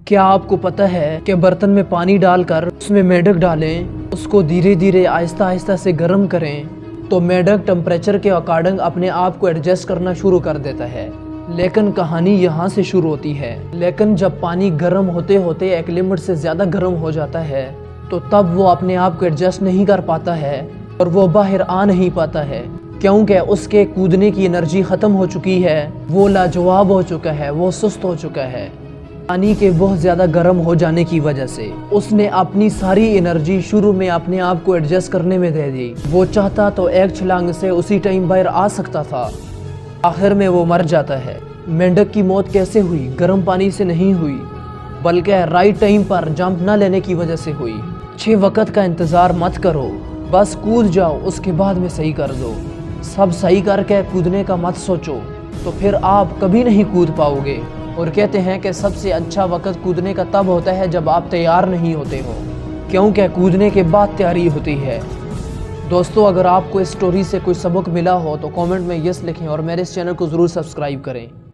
کیا آپ کو پتہ ہے کہ برتن میں پانی ڈال کر اس میں میڈک ڈالیں، اس کو دھیرے دھیرے آہستہ آہستہ سے گرم کریں تو میڈک ٹمپریچر کے اکارڈنگ اپنے آپ کو ایڈجسٹ کرنا شروع کر دیتا ہے۔ لیکن کہانی یہاں سے شروع ہوتی ہے۔ لیکن جب پانی گرم ہوتے ہوتے ایک لمٹ سے زیادہ گرم ہو جاتا ہے تو تب وہ اپنے آپ کو ایڈجسٹ نہیں کر پاتا ہے اور وہ باہر آ نہیں پاتا ہے، کیونکہ اس کے کودنے کی انرجی ختم ہو چکی ہے، وہ لاجواب ہو چکا ہے، وہ سست ہو چکا ہے۔ پانی کے بہت زیادہ گرم ہو جانے کی وجہ سے اس نے اپنی ساری انرجی شروع میں اپنے آپ کو ایڈجسٹ کرنے میں دے دی۔ وہ چاہتا تو ایک چھلانگ سے اسی ٹائم باہر آ سکتا تھا، آخر میں وہ مر جاتا ہے۔ مینڈک کی موت کیسے ہوئی؟ گرم پانی سے نہیں ہوئی، بلکہ رائٹ ٹائم پر جمپ نہ لینے کی وجہ سے ہوئی۔ اچھے وقت کا انتظار مت کرو، بس کود جاؤ، اس کے بعد میں صحیح کر دو۔ سب صحیح کر کے کودنے کا مت سوچو، تو پھر آپ کبھی نہیں کود پاؤ گے۔ اور کہتے ہیں کہ سب سے اچھا وقت کودنے کا تب ہوتا ہے جب آپ تیار نہیں ہوتے ہو، کیونکہ کودنے کے بعد تیاری ہوتی ہے۔ دوستو، اگر آپ کو اس سٹوری سے کوئی سبق ملا ہو تو کامنٹ میں یس لکھیں اور میرے اس چینل کو ضرور سبسکرائب کریں۔